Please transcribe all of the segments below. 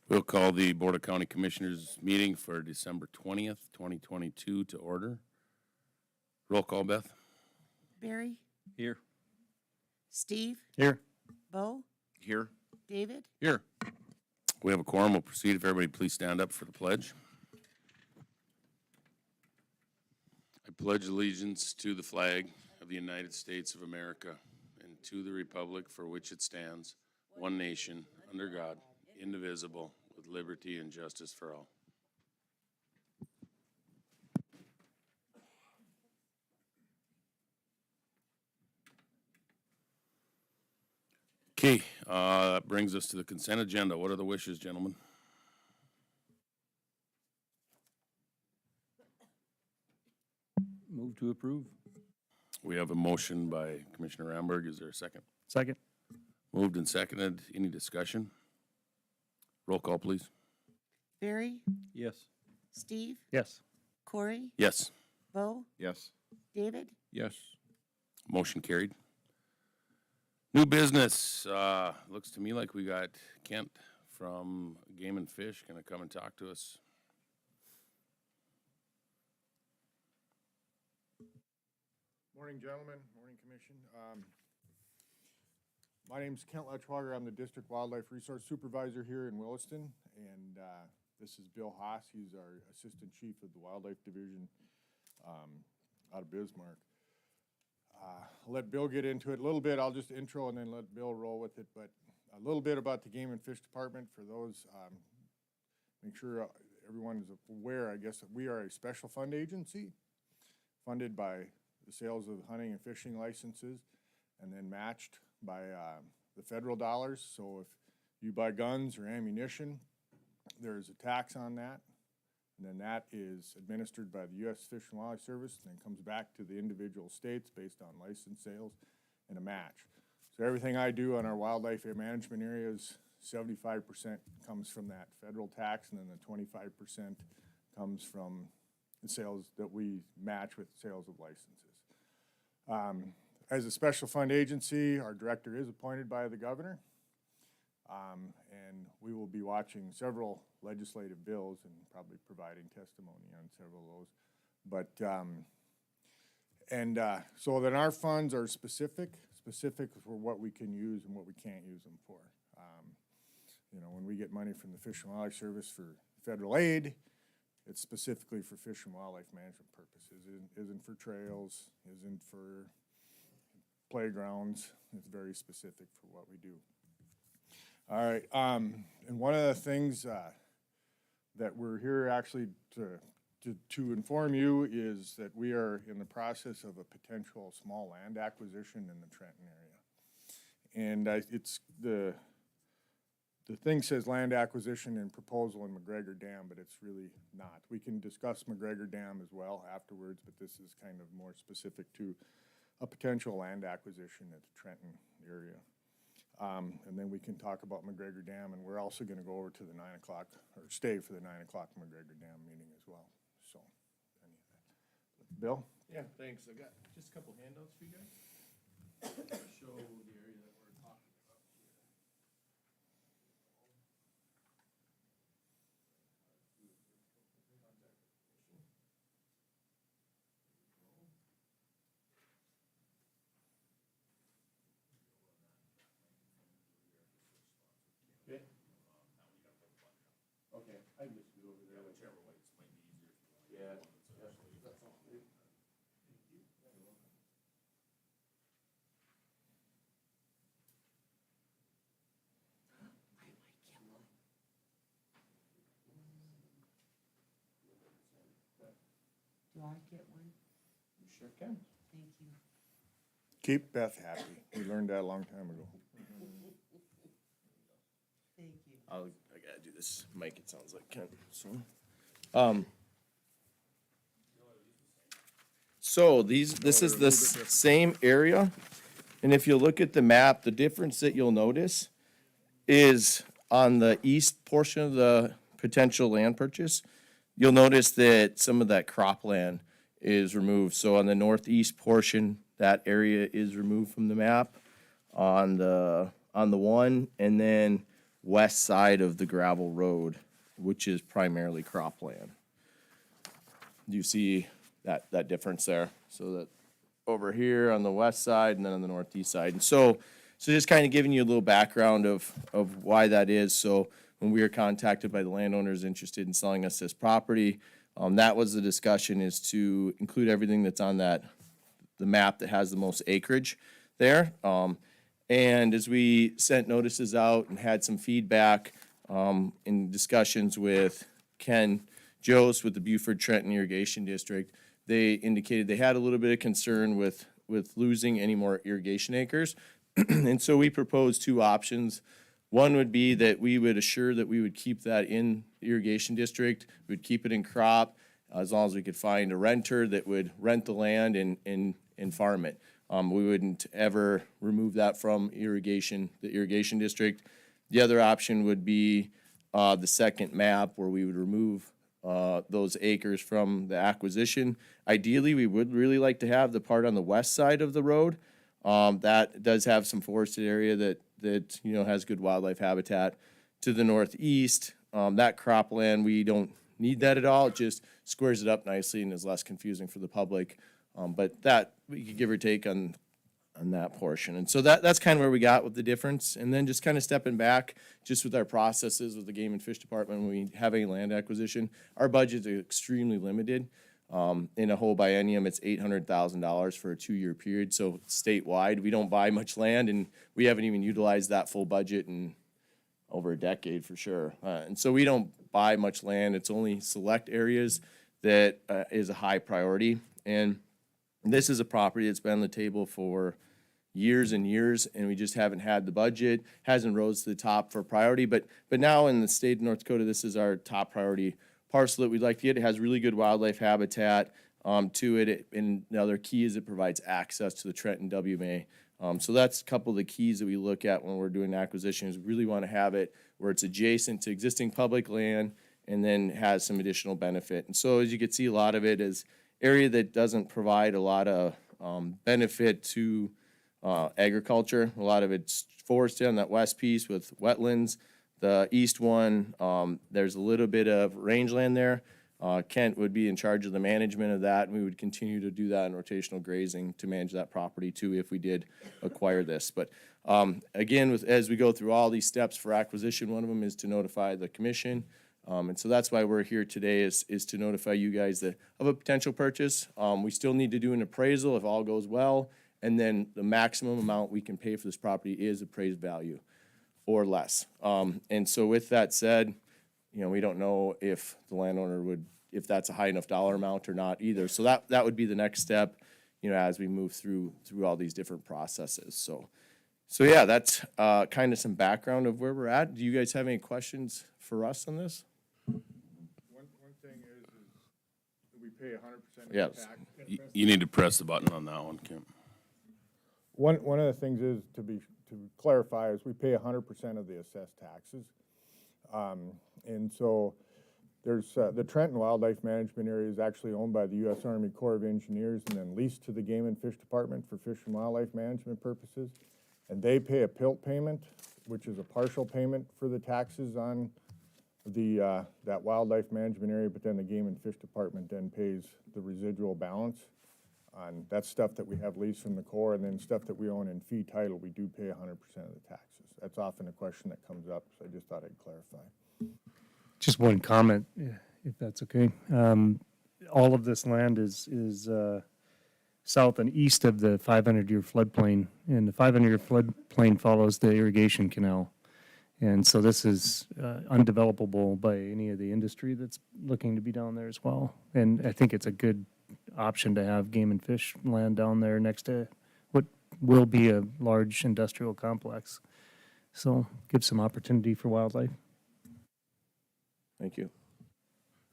We'll call the Board of County Commissioners meeting for December 20th, 2022 to order. Roll call, Beth. Barry, Here. Steve, Here. Bo, Here. David, Here. We have a quorum. We'll proceed. If everybody please stand up for the pledge. I pledge allegiance to the flag of the United States of America and to the republic for which it stands, one nation, under God, indivisible, with liberty and justice for all. Okay, that brings us to the consent agenda. What are the wishes, gentlemen? Move to approve. We have a motion by Commissioner Ramberg. Is there a second? Second. Moved and seconded. Any discussion? Roll call, please. Barry, Yes. Steve, Yes. Corey, Yes. Bo, Yes. David, Yes. Motion carried. New business. Looks to me like we got Kent from Game and Fish gonna come and talk to us. Morning, gentlemen. Morning, Commission. My name's Kent Letchwager. I'm the District Wildlife Resource Supervisor here in Williston, and this is Bill Haas. He's our Assistant Chief of the Wildlife Division out of Bismarck. I'll let Bill get into it a little bit. I'll just intro and then let Bill roll with it, but a little bit about the Game and Fish Department for those, make sure everyone is aware, I guess, that we are a special fund agency funded by the sales of hunting and fishing licenses, and then matched by the federal dollars. So if you buy guns or ammunition, there's a tax on that, and then that is administered by the U.S. Fish and Wildlife Service, and then comes back to the individual states based on license sales and a match. So everything I do on our wildlife management areas, 75% comes from that federal tax, and then the 25% comes from the sales that we match with sales of licenses. As a special fund agency, our director is appointed by the governor, and we will be watching several legislative bills and probably providing testimony on several of those. So then our funds are specific for what we can use and what we can't use them for. You know, when we get money from the Fish and Wildlife Service for federal aid, it's specifically for fish and wildlife management purposes. It isn't for trails, isn't for playgrounds. It's very specific for what we do. All right, and one of the things that we're here actually to inform you is that we are in the process of a potential small land acquisition in the Trenton area. And it's the thing says land acquisition and proposal in McGregor Dam, but it's really not. We can discuss McGregor Dam as well afterwards, but this is kind of more specific to a potential land acquisition at the Trenton area. And then we can talk about McGregor Dam, and we're also gonna go over to the 9 o'clock, or stay for the 9 o'clock McGregor Dam meeting as well, so. Any of that. Bill? Yeah, thanks. I got just a couple handouts for you guys. Show the area that we're talking about here. Okay. Okay, I can just do over there. Whichever way, it might be easier if you want. Yeah, that's all. Thank you. You're welcome. do I get one? You sure can. Thank you. Keep Beth happy. We learned that a long time ago. Thank you. I gotta do this mic, it sounds like Kent, so. So this is the same area, and if you look at the map, the difference that you'll notice is on the east portion of the potential land purchase, you'll notice that some of that cropland is removed. So on the northeast portion, that area is removed from the map on the one, and then west side of the gravel road, which is primarily cropland. Do you see that difference there? So that over here on the west side and then on the northeast side. And so just kind of giving you a little background of why that is. So when we were contacted by the landowners interested in selling us this property, that was the discussion, is to include everything that's on the map that has the most acreage there. And as we sent notices out and had some feedback in discussions with Ken Jost with the Buford Trenton Irrigation District, they indicated they had a little bit of concern with losing any more irrigation acres. And so we proposed two options. One would be that we would assure that we would keep that in the irrigation district. We'd keep it in crop as long as we could find a renter that would rent the land and farm it. We wouldn't ever remove that from the irrigation district. The other option would be the second map, where we would remove those acres from the acquisition. Ideally, we would really like to have the part on the west side of the road. That does have some forested area that has good wildlife habitat. To the northeast, that cropland, we don't need that at all. It just squares it up nicely and is less confusing for the public. But that, we could give or take on that portion. And so that's kind of where we got with the difference. And then just kind of stepping back, just with our processes with the Game and Fish Department, when we have any land acquisition, our budget is extremely limited. In a whole biennium, it's $800,000 for a 2-year period. So statewide, we don't buy much land, and we haven't even utilized that full budget in over a decade for sure. And so we don't buy much land. It's only select areas that is a high priority. And this is a property that's been on the table for years and years, and we just haven't had the budget. Hasn't rose to the top for priority, but now in the state of North Dakota, this is our top priority parcel that we'd like to get. It has really good wildlife habitat to it, and the other key is it provides access to the Trenton WMA. So that's a couple of the keys that we look at when we're doing acquisitions. We really want to have it where it's adjacent to existing public land and then has some additional benefit. And so as you can see, a lot of it is area that doesn't provide a lot of benefit to agriculture. A lot of it's forested on that west piece with wetlands. The east one, there's a little bit of rangeland there. Kent would be in charge of the management of that, and we would continue to do that in rotational grazing to manage that property too if we did acquire this. But again, as we go through all these steps for acquisition, one of them is to notify the commission. And so that's why we're here today, is to notify you guys of a potential purchase. We still need to do an appraisal if all goes well, and then the maximum amount we can pay for this property is appraised value or less. And so with that said, we don't know if the landowner if that's a high enough dollar amount or not either. So that would be the next step, as we move through all these different processes. So yeah, that's kind of some background of where we're at. Do you guys have any questions for us on this? One thing is that we pay 100% of the Yes. tax. You need to press the button on that one, Kim. One of the things is, to clarify, is we pay 100% of the assessed taxes. And so there's, the Trenton Wildlife Management Area is actually owned by the U.S. Army Corps of Engineers and then leased to the Game and Fish Department for fish and wildlife management purposes. And they pay a PILT payment, which is a partial payment for the taxes on that wildlife management area, but then the Game and Fish Department then pays the residual balance on that stuff that we have leased from the Corps, and then stuff that we own in fee title, we do pay 100% of the taxes. That's often a question that comes up, so I just thought I'd clarify. Just one comment, if that's okay. All of this land is south and east of the 500-year floodplain, and the 500-year floodplain follows the irrigation canal. And so this is undevelopable by any of the industry that's looking to be down there as well. And I think it's a good option to have game and fish land down there next to what will be a large industrial complex. So give some opportunity for wildlife. Thank you.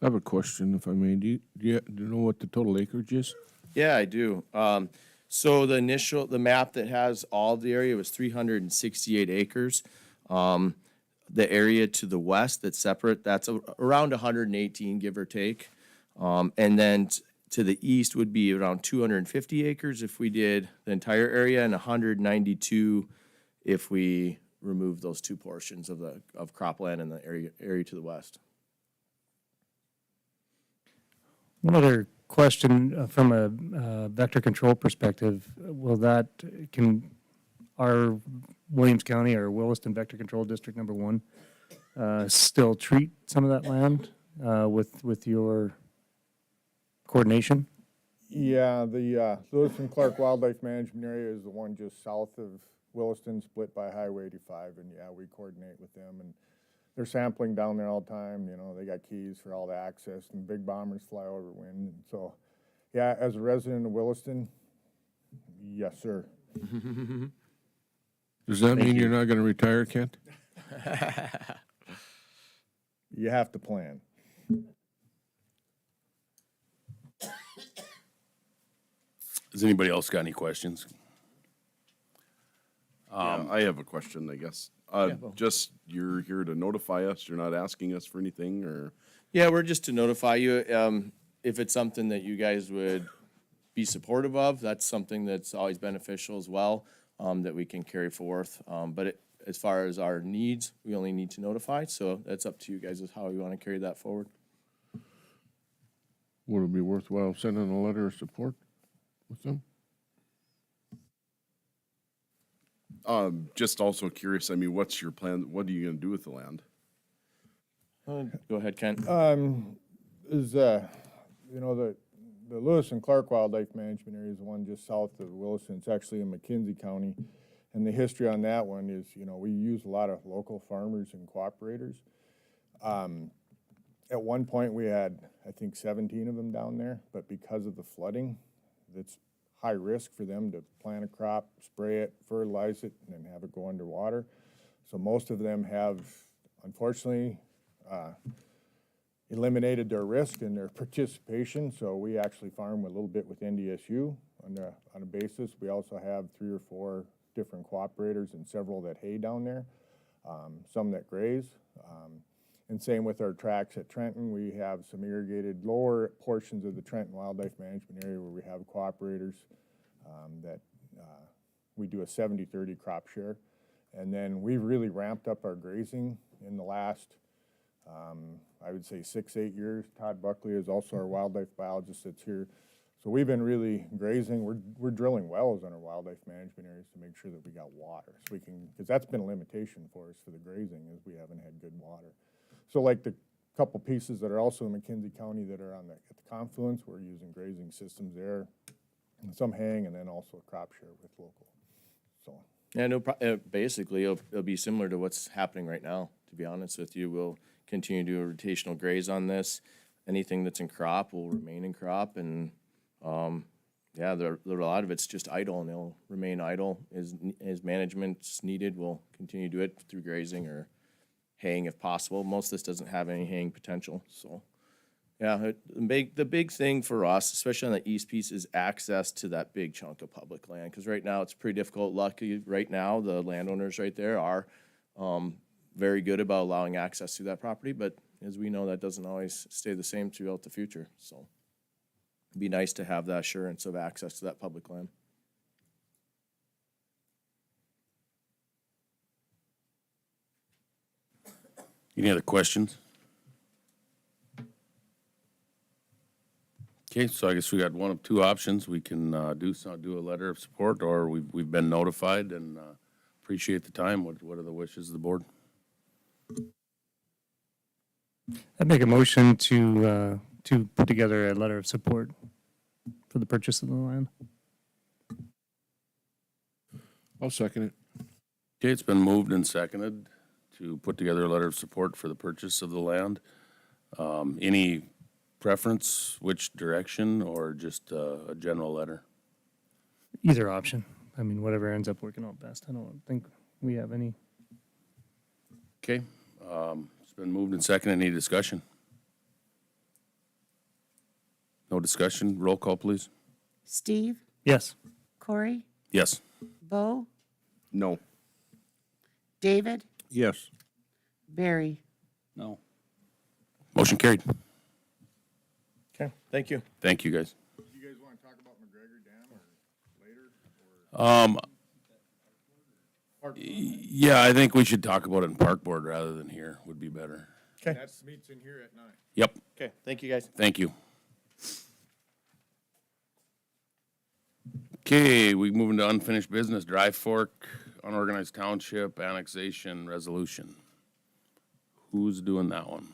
I have a question, if I may. Do you know what the total acreage is? Yeah, I do. So the map that has all of the area was 368 acres. The area to the west that's separate, that's around 118, give or take. And then to the east would be around 250 acres if we did the entire area, and 192 if we remove those two portions of cropland and the area to the west. One other question from a vector control perspective, our Williams County or Williston Vector Control District number 1 still treat some of that land with your coordination? Yeah, the Lewis and Clark Wildlife Management Area is the one just south of Williston, split by Highway 85, and yeah, we coordinate with them, and they're sampling down there all the time, you know, they got keys for all the access, and big bombers fly over wind, and so, yeah, as a resident of Williston, yes, sir. Does that mean you're not gonna retire, Kent? You have to plan. Has anybody else got any questions? Yeah, I have a question, I guess. Just, you're here to notify us, you're not asking us for anything, or? Yeah, we're just to notify you, if it's something that you guys would be supportive of, that's something that's always beneficial as well, that we can carry forth. But as far as our needs, we only need to notify, so that's up to you guys as how you want to carry that forward. Would it be worthwhile sending a letter of support with them? Just also curious, I mean, what's your plan, what are you gonna do with the land? Go ahead, Ken. You know, the Lewis and Clark Wildlife Management Area is the one just south of Williston. It's actually in McKenzie County. And the history on that one is, you know, we use a lot of local farmers and cooperators. At one point, we had, I think, 17 of them down there, but because of the flooding, it's high risk for them to plant a crop, spray it, fertilize it, and then have it go underwater. So most of them have, unfortunately, eliminated their risk and their participation. So we actually farm a little bit with NDSU on a basis. We also have 3 or 4 different cooperators and several that hay down there, some that graze. And same with our tracks at Trenton. We have some irrigated lower portions of the Trenton Wildlife Management Area where we have cooperators that we do a 70-30 crop share. And then we've really ramped up our grazing in the last, I would say 6-8 years. Todd Buckley is also our wildlife biologist that's here. So we've been really grazing. We're drilling wells in our wildlife management areas to make sure that we got water. So we can, because that's been a limitation for us for the grazing is we haven't had good water. So like the couple pieces that are also in McKenzie County that are on at the confluence, we're using grazing systems there, and some hang, and then also a crop share with local. So Yeah, no, basically, it'll be similar to what's happening right now, to be honest with you. We'll continue to do a rotational graze on this. Anything that's in crop will remain in crop, and, yeah, a lot of it's just idle, and they'll remain idle. As management's needed, we'll continue to do it through grazing or haying if possible. Most of this doesn't have any haying potential, so. Yeah, the big thing for us, especially on the east piece, is access to that big chunk of public land. Because right now, it's pretty difficult. Luckily, right now, the landowners right there are very good about allowing access to that property. But as we know, that doesn't always stay the same throughout the future. So it'd be nice to have that assurance of access to that public land. Any other questions? Okay, so I guess we got one of 2 options. We can do a letter of support, or we've been notified, and appreciate the time. What are the wishes of the board? I'd make a motion to put together a letter of support for the purchase of the land. I'll second it. Okay, it's been moved and seconded to put together a letter of support for the purchase of the land. Any preference, which direction, or just a general letter? Either option. I mean, whatever ends up working out best. I don't think we have any. Okay, it's been moved and seconded. Any discussion? No discussion. Roll call, please. Steve, Yes. Corey, Yes. Bo, No. David, Yes. Barry. No. Motion carried. Okay, thank you. Thank you, guys. do you guys want to talk about McGregor Dam or later? Or Park Yeah, I think we should talk about it in park board rather than here, would be better. Okay. That's meets in here at 9. Yep, Okay, thank you, guys. thank you. Okay, we move into unfinished business, Dry Fork, unorganized township, annexation resolution. Who's doing that one?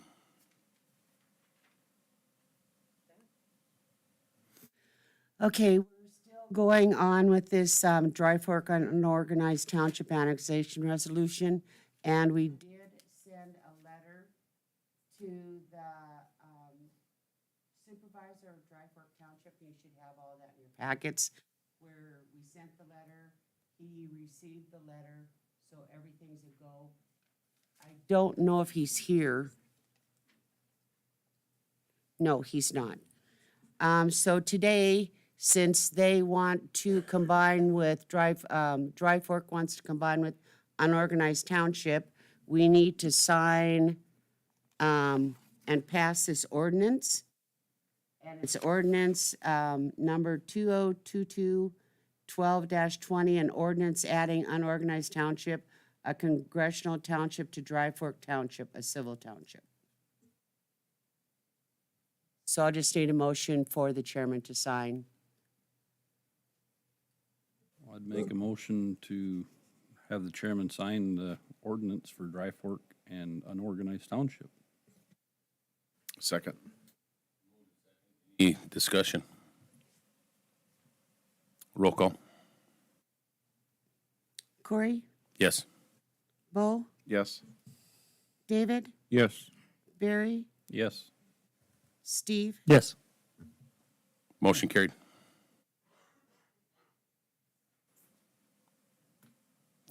Okay, we're still going on with this Dry Fork Unorganized Township Annexation Resolution, and we did send a letter to the supervisor of Dry Fork Township. You should have all that in your packets, where we sent the letter, he received the letter, so everything's a go. I don't know if he's here. No, he's not. So today, since they want to combine with Dry Fork wants to combine with unorganized township, we need to sign, and pass this ordinance. And it's ordinance, number 2022-12-20, an ordinance adding unorganized township, a congressional township to Dry Fork Township, a civil township. So I'll just need a motion for the chairman to sign. I'd make a motion to have the chairman sign the ordinance for Dry Fork and unorganized township. Second. Any discussion? Roll call. Corey? Yes. Bo? Yes. David? Yes. Barry? Yes. Steve? Yes. Motion carried.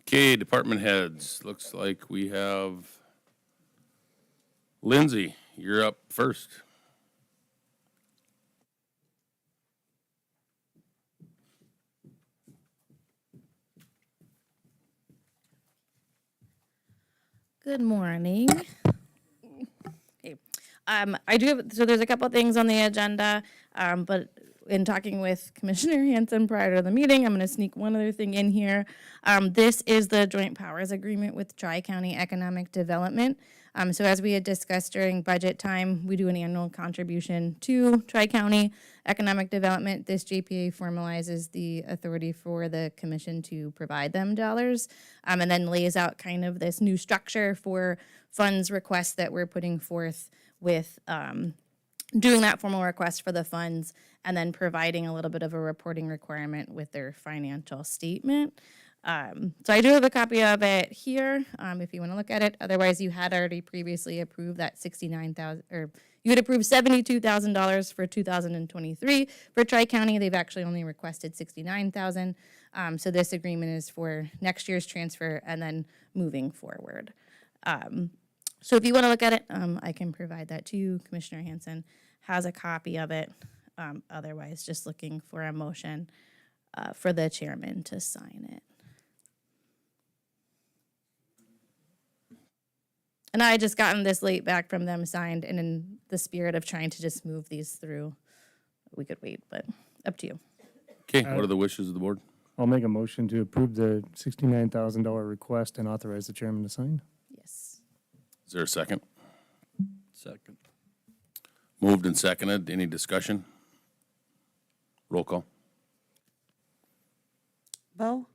Okay, department heads. Looks like we have Lindsay, you're up first. Good morning. Okay. I do have, so there's a couple things on the agenda, but in talking with Commissioner Hanson prior to the meeting, I'm going to sneak one other thing in here. This is the joint powers agreement with Tri-County Economic Development. So as we had discussed during budget time, we do an annual contribution to Tri-County Economic Development. This JPA formalizes the authority for the commission to provide them dollars, and then lays out kind of this new structure for funds requests that we're putting forth with doing that formal request for the funds and then providing a little bit of a reporting requirement with their financial statement. So I do have a copy of it here, if you want to look at it. Otherwise, you had already previously approved that $69,000, or you had approved $72,000 for 2023 for Tri-County. They've actually only requested $69,000. So this agreement is for next year's transfer and then moving forward. So if you want to look at it, I can provide that to you. Commissioner Hanson has a copy of it. Otherwise, just looking for a motion for the chairman to sign it. And I had just gotten this late back from them signed, and in the spirit of trying to just move these through, we could wait, but up to you. Okay, what are the wishes of the board? I'll make a motion to approve the $69,000 request and authorize the chairman to sign. Yes. Is there a second? Second. Moved and seconded. Any discussion? Roll call. Bo?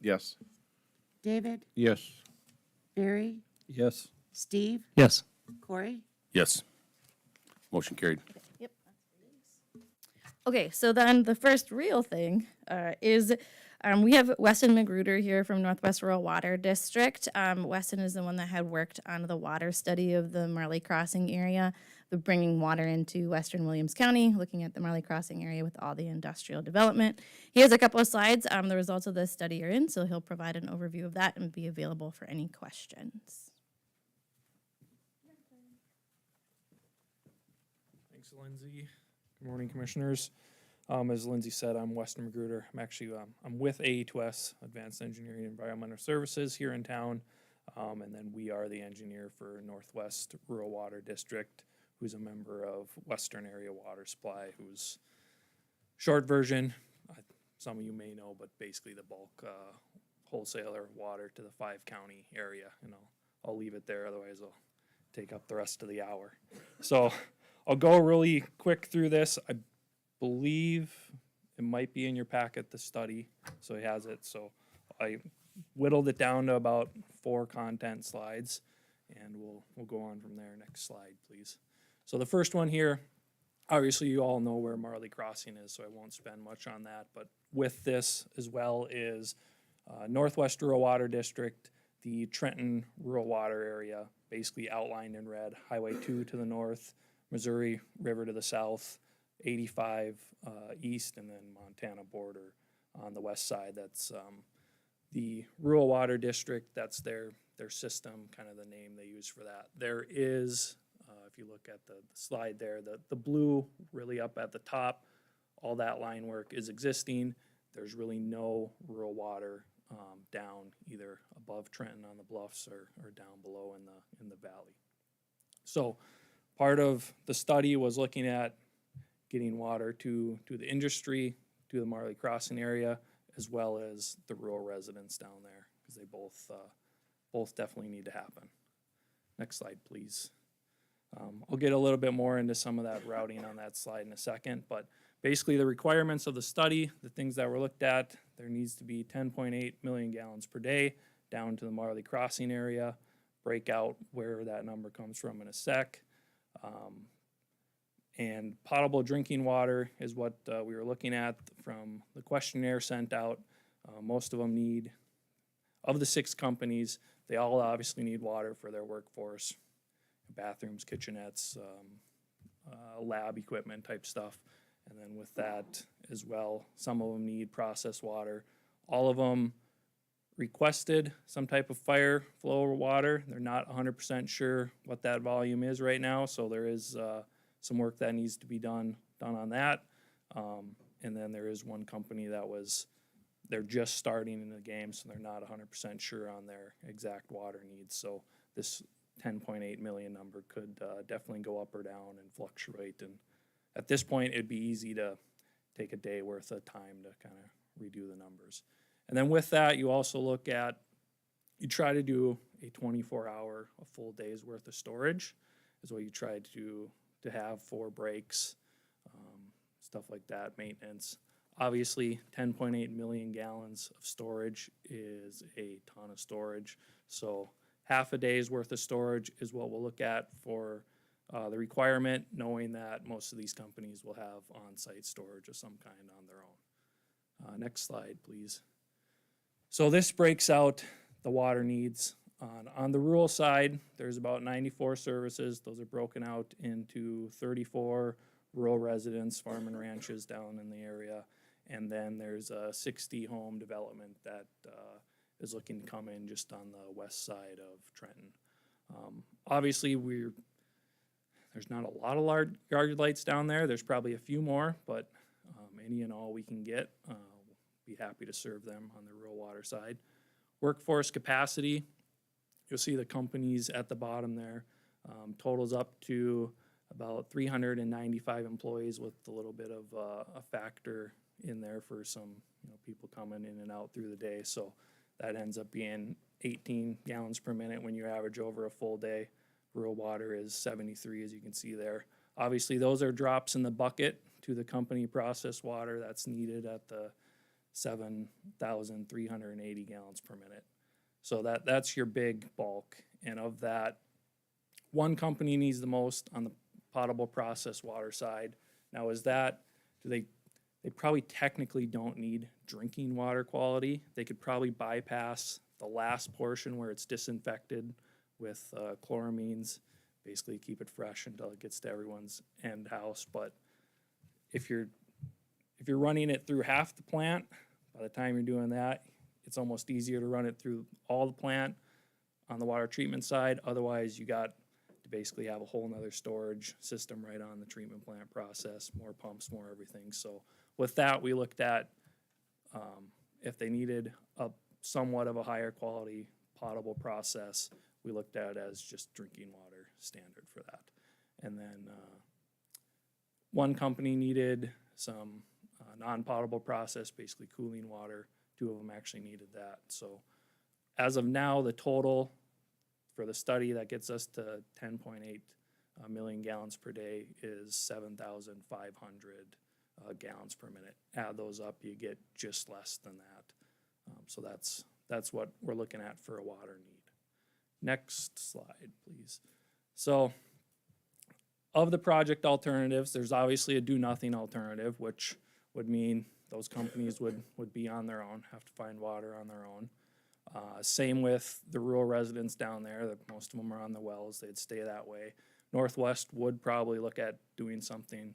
Yes. David? Yes. Barry? Yes. Steve? Yes. Corey? Yes. Motion carried. Yep. Okay, so then the first real thing is we have Weston Magruder here from Northwest Rural Water District. Weston is the one that had worked on the water study of the Marley Crossing area, the bringing water into Western Williams County, looking at the Marley Crossing area with all the industrial development. He has a couple of slides. The results of the study are in, so he'll provide an overview of that and be available for any questions. Thanks, Lindsay. Good morning, Commissioners. As Lindsay said, I'm Weston Magruder. I'm actually I'm with AE2S, Advanced Engineering and Environmental Services here in town, and then we are the engineer for Northwest Rural Water District, who's a member of Western Area Water Supply, who's short version. Some of you may know, but basically the bulk wholesaler water to the 5-county area. And I'll leave it there, otherwise I'll take up the rest of the hour. So I'll go really quick through this. I believe it might be in your packet, the study, so he has it. So I whittled it down to about 4 content slides, and we'll go on from there. Next slide, please. So the first one here, obviously you all know where Marley Crossing is, so I won't spend much on that. But with this as well is Northwest Rural Water District, the Trenton Rural Water Area, basically outlined in red, Highway 2 to the north, Missouri River to the south, 85 east, and then Montana border on the west side. That's the Rural Water District. That's their system, kind of the name they use for that. There is, if you look at the slide there, the blue really up at the top, all that line work is existing. There's really no rural water down either above Trenton on the bluffs or down below in the valley. So part of the study was looking at getting water to the industry, to the Marley Crossing area, as well as the rural residents down there, because they both definitely need to happen. Next slide, please. I'll get a little bit more into some of that routing on that slide in a second, but basically the requirements of the study, the things that were looked at, there needs to be 10.8 million gallons per day down to the Marley Crossing area. Break out where that number comes from in a sec. And potable drinking water is what we were looking at from the questionnaire sent out. Most of them need, of the 6 companies, they all obviously need water for their workforce, bathrooms, kitchenettes, lab equipment type stuff. And then with that as well, some of them need processed water. All of them requested some type of fire flow water. They're not 100% sure what that volume is right now, so there is some work that needs to be done on that. And then there is one company they're just starting in the game, so they're not 100% sure on their exact water needs. So this 10.8 million number could definitely go up or down and fluctuate. And at this point, it'd be easy to take a day worth of time to kind of redo the numbers. And then with that, you also look at, you try to do a 24-hour, a full day's worth of storage is what you try to have for breaks, stuff like that, maintenance. Obviously, 10.8 million gallons of storage is a ton of storage. So half a day's worth of storage is what we'll look at for the requirement, knowing that most of these companies will have on-site storage of some kind on their own. Next slide, please. So this breaks out the water needs. On the rural side, there's about 94 services. Those are broken out into 34 rural residents, farm and ranches down in the area. And then there's a 60 home development that is looking to come in just on the west side of Trenton. Obviously, there's not a lot of large yard lights down there. There's probably a few more, but any and all we can get, we'll be happy to serve them on the rural water side. Workforce capacity, you'll see the companies at the bottom there. Totals up to about 395 employees with a little bit of a factor in there for some people coming in and out through the day. So that ends up being 18 gallons per minute when you average over a full day. Rural water is 73, as you can see there. Obviously, those are drops in the bucket to the company processed water that's needed at the 7,380 gallons per minute. So that's your big bulk. And of that, one company needs the most on the potable processed water side. Now they probably technically don't need drinking water quality. They could probably bypass the last portion where it's disinfected with chloramines, basically keep it fresh until it gets to everyone's end house. But if you're running it through half the plant, by the time you're doing that, it's almost easier to run it through all the plant on the water treatment side. Otherwise, you got to basically have a whole nother storage system right on the treatment plant process, more pumps, more everything. So with that, we looked at if they needed somewhat of a higher quality potable process, we looked at it as just drinking water standard for that. And then one company needed some non-potable process, basically cooling water two of them actually needed that. So as of now, the total for the study that gets us to 10.8 million gallons per day is 7,500 gallons per minute. Add those up, you get just less than that. So that's what we're looking at for a water need. Next slide, please. So of the project alternatives, there's obviously a do-nothing alternative, which would mean those companies would be on their own, have to find water on their own. Same with the rural residents down there, that most of them are on the wells, they'd stay that way. Northwest would probably look at doing something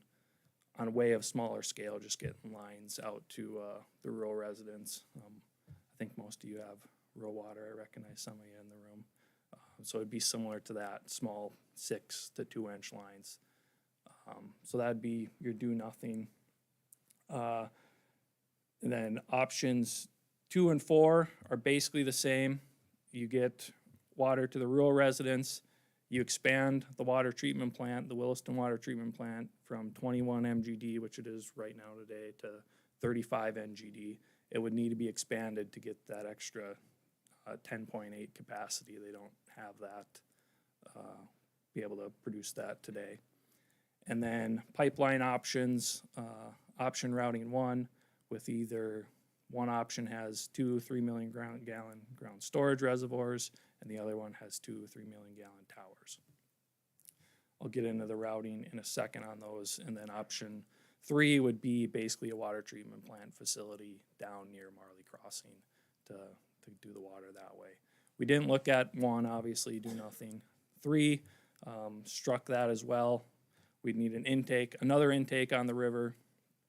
on a way of smaller scale, just getting lines out to the rural residents. I think most of you have rural water, I recognize some of you in the room. So it'd be similar to that, small 6 to 2 inch lines. So that'd be your do-nothing. And then options 2 and 4 are basically the same. You get water to the rural residents. You expand the water treatment plant, the Williston Water Treatment Plant, from 21 MGD, which it is right now today, to 35 NGD. It would need to be expanded to get that extra 10.8 capacity. They don't have that, be able to produce that today. And then pipeline options, option routing 1, with either one option has 2 3 million gallon ground storage reservoirs, and the other one has 2 3 million gallon towers. I'll get into the routing in a second on those. And then option 3 would be basically a water treatment plant facility down near Marley Crossing to do the water that way. We didn't look at 1, obviously, do nothing. 3, struck that as well. We'd need an intake, another intake on the river.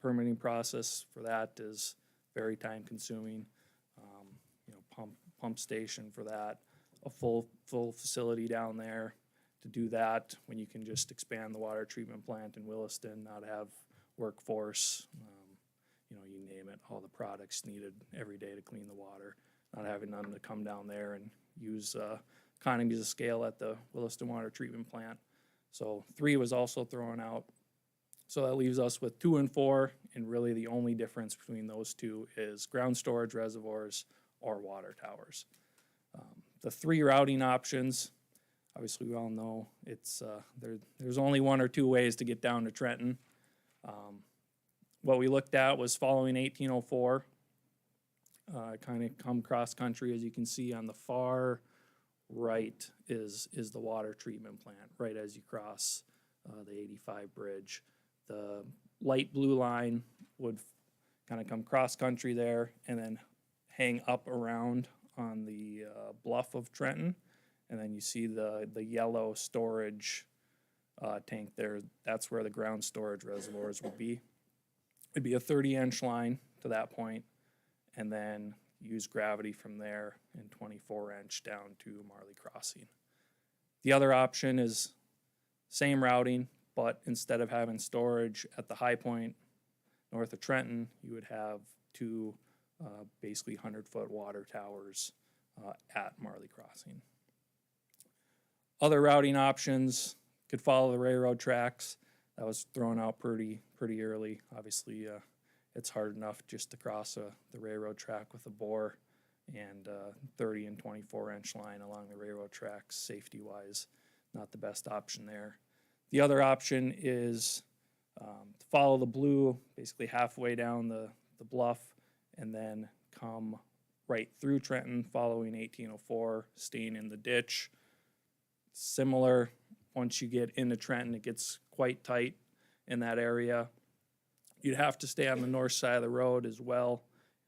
Permitting process for that is very time consuming. Pump station for that, a full facility down there to do that when you can just expand the water treatment plant in Williston, not have workforce, you name it, all the products needed every day to clean the water, not having them to come down there and use economies of scale at the Williston Water Treatment Plant. So 3 was also thrown out. So that leaves us with 2 and 4, and really the only difference between those two is ground storage reservoirs or water towers. The 3 routing options, obviously we all know it's there's only 1 or 2 ways to get down to Trenton. What we looked at was following 1804, kind of come cross country, as you can see on the far right is the water treatment plant, right as you cross the 85 bridge. The light blue line would kind of come cross country there and then hang up around on the bluff of Trenton. And then you see the yellow storage tank there. That's where the ground storage reservoirs would be. It'd be a 30-inch line to that point, and then use gravity from there and 24-inch down to Marley Crossing. The other option is same routing, but instead of having storage at the high point north of Trenton, you would have 2 basically 100-foot water towers at Marley Crossing. Other routing options could follow the railroad tracks. That was thrown out pretty early. Obviously, it's hard enough just to cross the railroad track with a bore, and 30 and 24-inch line along the railroad tracks, safety-wise, not the best option there. The other option is to follow the blue, basically halfway down the bluff, and then come right through Trenton, following 1804, staying in the ditch. Similar, once you get into Trenton, it gets quite tight in that area. You'd have to stay on the north side of the road as well.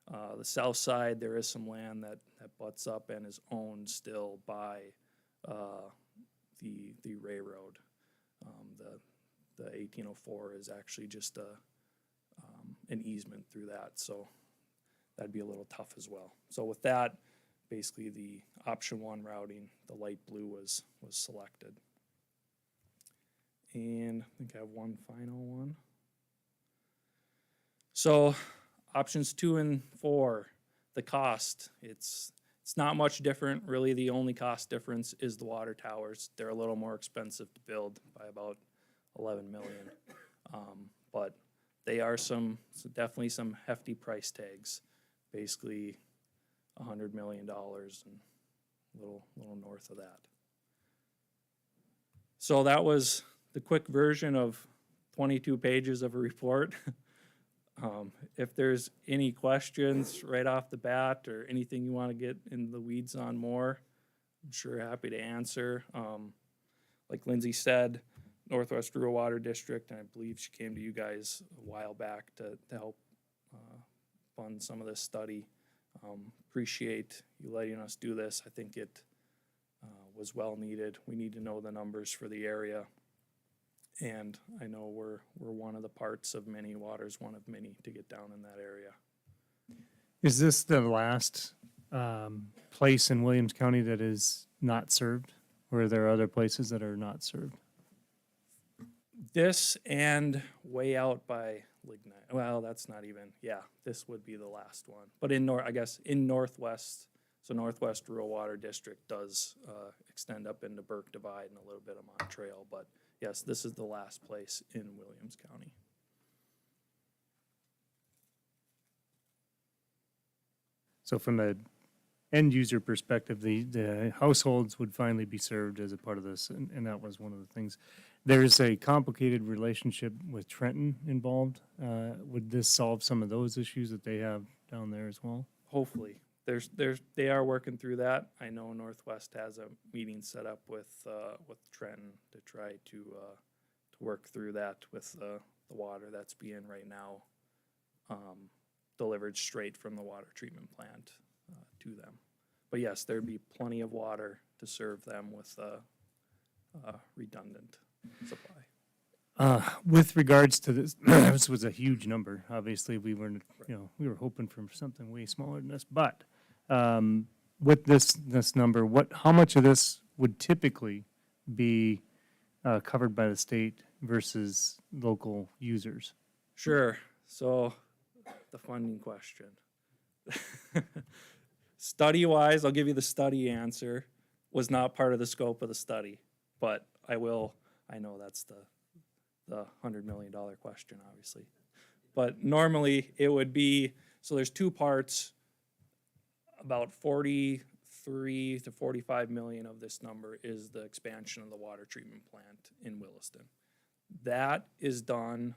The south side, there is some land that butts up and is owned still by the railroad. The 1804 is actually just an easement through that, so that'd be a little tough as well. So with that, basically the option 1 routing, the light blue was selected. And I think I have one final one. So options 2 and 4, the cost, it's not much different. Really, the only cost difference is the water towers. They're a little more expensive to build by about $11 million. But they are definitely some hefty price tags. basically $100 million and a little north of that. So that was the quick version of 22 pages of a report. If there's any questions right off the bat or anything you want to get in the weeds on more, I'm sure happy to answer. Like Lindsay said, Northwest Rural Water District, and I believe she came to you guys a while back to help fund some of this study. Appreciate you letting us do this. I think it was well needed. We need to know the numbers for the area. And I know we're one of the parts of many, water's one of many to get down in that area. Is this the last place in Williams County that is not served? Or are there other places that are not served? This and way out by Lignite, well, that's not even, yeah, this would be the last one. But I guess in Northwest, so Northwest Rural Water District does extend up into Burke Divide and a little bit of Montreal, but yes, this is the last place in Williams County. So from a end user perspective, the households would finally be served as a part of this, and that was one of the things. There's a complicated relationship with Trenton involved. Would this solve some of those issues that they have down there as well? Hopefully. They are working through that. I know Northwest has a meeting set up with Trenton to try to work through that with the water that's being right now delivered straight from the water treatment plant to them. But yes, there'd be plenty of water to serve them with redundant supply. With regards to this, this was a huge number. Obviously, we weren't, we were hoping for something way smaller than this. But with this number, how much of this would typically be covered by the state versus local users? Sure. So the funding question. Study-wise, I'll give you the study answer, was not part of the scope of the study, but I know that's the $100 million question, obviously. But normally it would be, so there's two parts, about 43 to 45 million of this number is the expansion of the water treatment plant in Williston. That is done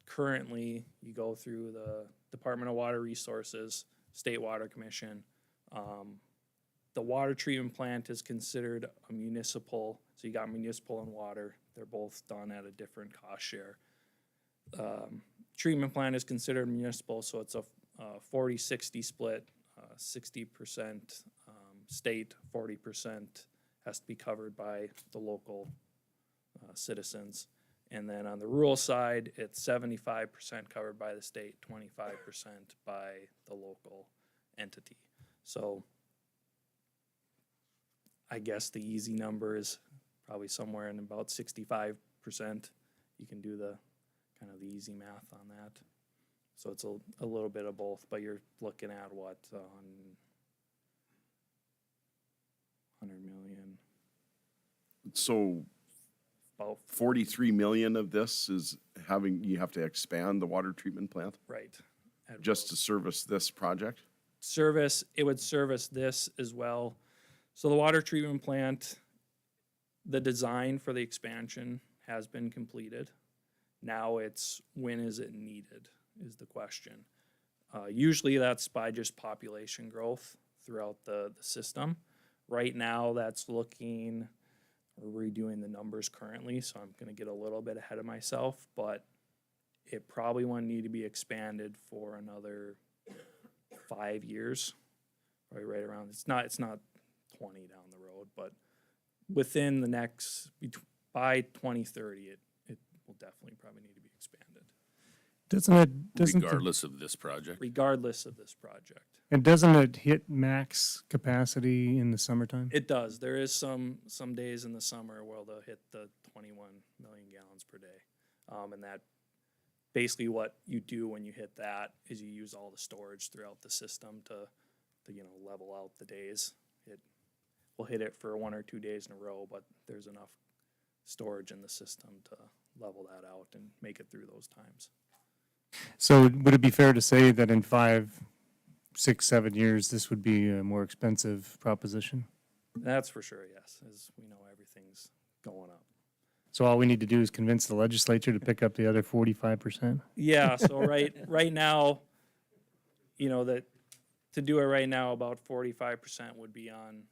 currently. You go through the Department of Water Resources, State Water Commission. The water treatment plant is considered a municipal, so you got municipal and water. They're both done at a different cost share. Treatment plant is considered municipal, so it's a 40-60 split, 60% state, 40% has to be covered by the local citizens. And then on the rural side, it's 75% covered by the state, 25% by the local entity. So I guess the easy number is probably somewhere in about 65%. You can do the kind of the easy math on that. So it's a little bit of both, but you're looking at what, 100 million, So about, 43 million of this is you have to expand the water treatment plant right. at just to service this project? It would service this as well. So the water treatment plant, the design for the expansion has been completed. Now it's, when is it needed is the question. Usually that's by just population growth throughout the system. Right now that's looking, we're redoing the numbers currently, so I'm gonna get a little bit ahead of myself, but it probably won't need to be expanded for another 5 years, probably right around, it's not 20 down the road, but within the next, by 2030, it will definitely probably need to be expanded, Regardless of this project. regardless of this project. And doesn't it hit max capacity in the summertime? It does. There is some days in the summer where they'll hit the 21 million gallons per day. And that, basically what you do when you hit that is you use all the storage throughout the system to level out the days. We'll hit it for 1 or 2 days in a row, but there's enough storage in the system to level that out and make it through those times. So would it be fair to say that in 5 6, 7 years, this would be a more expensive proposition. That's for sure, yes, as we know, everything's going up. So all we need to do is convince the legislature to pick up the other 45%. Yeah, so right now, you know, that, to do it right now, about 45% would be on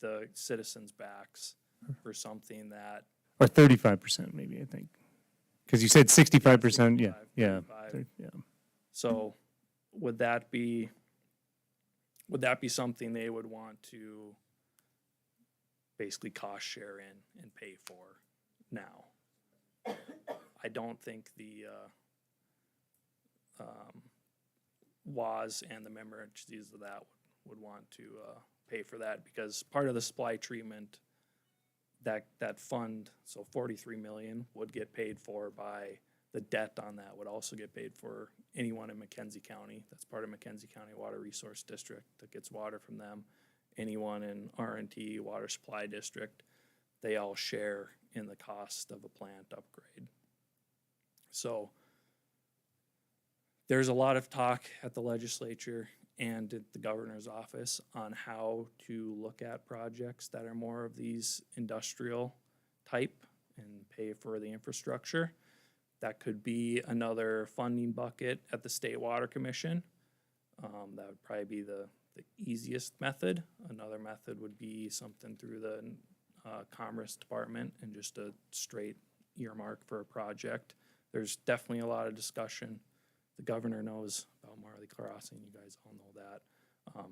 the citizens' backs for something that, Or 35% maybe, I think. Because you said 65%, yeah, 65, yeah. 35. Yeah. so would that be something they would want to basically cost share in and pay for now? I don't think the WAS and the member entities of that would want to pay for that, because part of the supply treatment, that fund, so 43 million would get paid for by the debt on that would also get paid for anyone in McKenzie County. That's part of McKenzie County Water Resource District that gets water from them. Anyone in R&T Water Supply District, they all share in the cost of a plant upgrade. So there's a lot of talk at the legislature and at the governor's office on how to look at projects that are more of these industrial type and pay for the infrastructure. That could be another funding bucket at the State Water Commission. That would probably be the easiest method. Another method would be something through the Commerce Department and just a straight earmark for a project. There's definitely a lot of discussion. The governor knows about Marley Crossing. You guys all know that.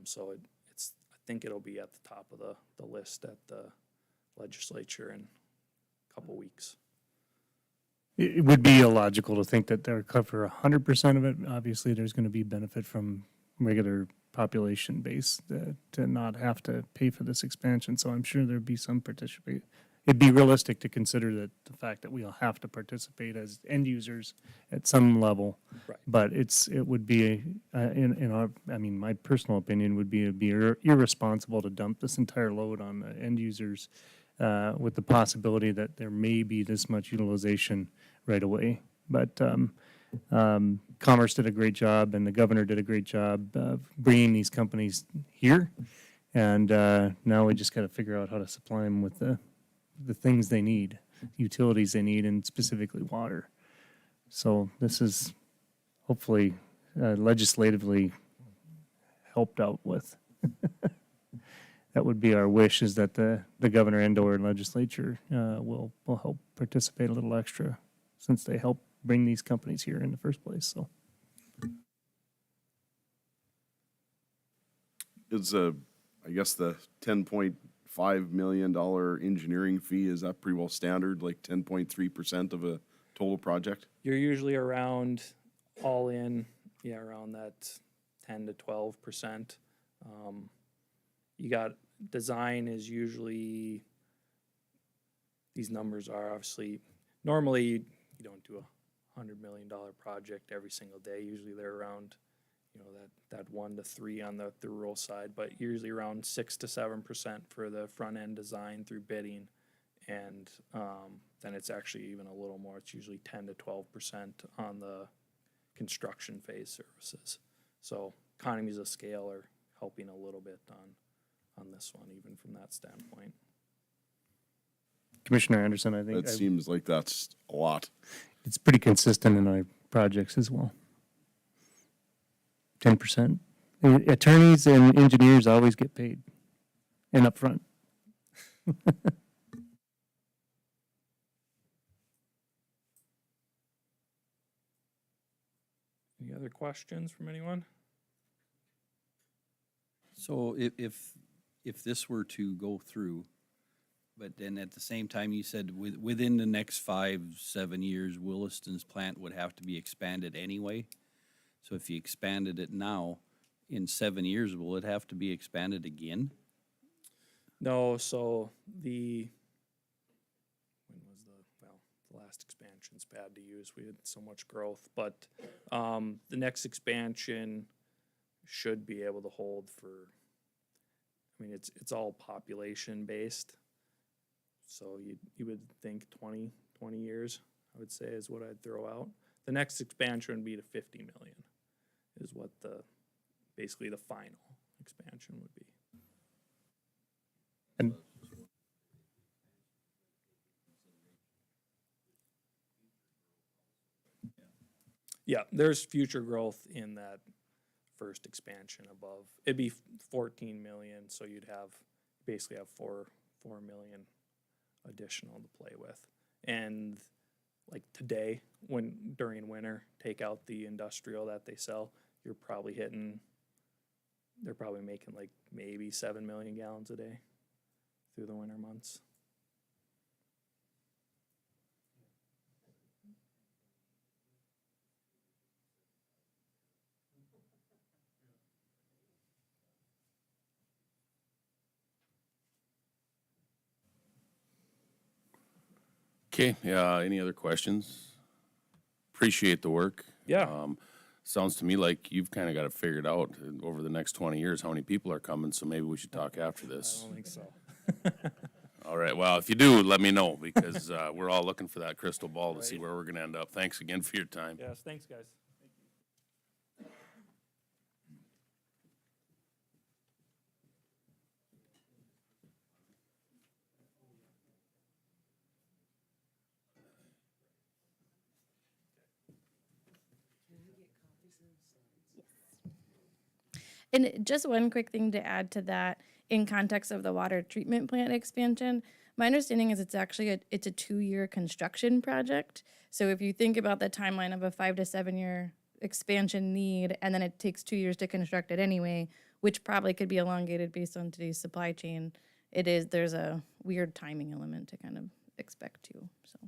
So it's, I think it'll be at the top of the list at the legislature in a couple weeks. It would be illogical to think that they'll cover 100% of it. Obviously, there's going to be benefit from regular population base to not have to pay for this expansion. So I'm sure there'd be some participate. It'd be realistic to consider that the fact that we'll have to participate as end users at some level. Right. But it would be, in our, I mean, my personal opinion would be it'd be irresponsible to dump this entire load on the end users with the possibility that there may be this much utilization right away. But Commerce did a great job, and the governor did a great job of bringing these companies here. And now we just got to figure out how to supply them with the things they need, utilities they need, and specifically water. So this is hopefully legislatively helped out with. That would be our wish, is that the governor and/or legislature will help participate a little extra, since they helped bring these companies here in the first place. So Is I guess the $10.5 million engineering fee, is that pretty well standard, like 10.3% of a total project? You're usually around, all in, around that 10 to 12%. You got, design is usually, these numbers are obviously, normally you don't do a $100 million project every single day. Usually they're around, that 1 to 3 on the rural side, but usually around 6 to 7% for the front end design through bidding. And then it's actually even a little more. It's usually 10 to 12% on the construction phase services. So economies of scale are helping a little bit on this one, even from that standpoint. Commissioner Anderson, I think That seems like that's a lot. it's pretty consistent in our projects as well. 10%. Attorneys and engineers always get paid, and upfront. Any other questions from anyone? So if this were to go through, but then at the same time, you said within the next 5-7 years, Williston's plant would have to be expanded anyway. So if you expanded it now, in 7 years, will it have to be expanded again? No, so the last expansion's bad to use. We had so much growth, but the next expansion should be able to hold for, it's all population based. So you would think 20 years, I would say, is what I'd throw out. The next expansion would be to 50 million, is what the basically the final expansion would be. And Yeah, there's future growth in that first expansion above. It'd be 14 million, so you'd have, basically have 4 million additional to play with. And like today, during winter, take out the industrial that they sell, they're probably making like maybe 7 million gallons a day through the winter months. Okay, yeah, any other questions? Appreciate the work. Yeah. Sounds to me like you've kind of got it figured out over the next 20 years, how many people are coming, so maybe we should talk after I this. don't think so. All right, well, if you do, let me know, because we're all looking for that crystal ball to see where we're gonna end up. Thanks again for your time. Yes, thanks, guys. And just one quick thing to add to that, in context of the water treatment plant expansion, my understanding is it's actually it's a 2-year construction project. So if you think about the timeline of a 5 to 7 year expansion need, and then it takes 2 years to construct it anyway, which probably could be elongated based on today's supply chain, there's a weird timing element to kind of expect too, so.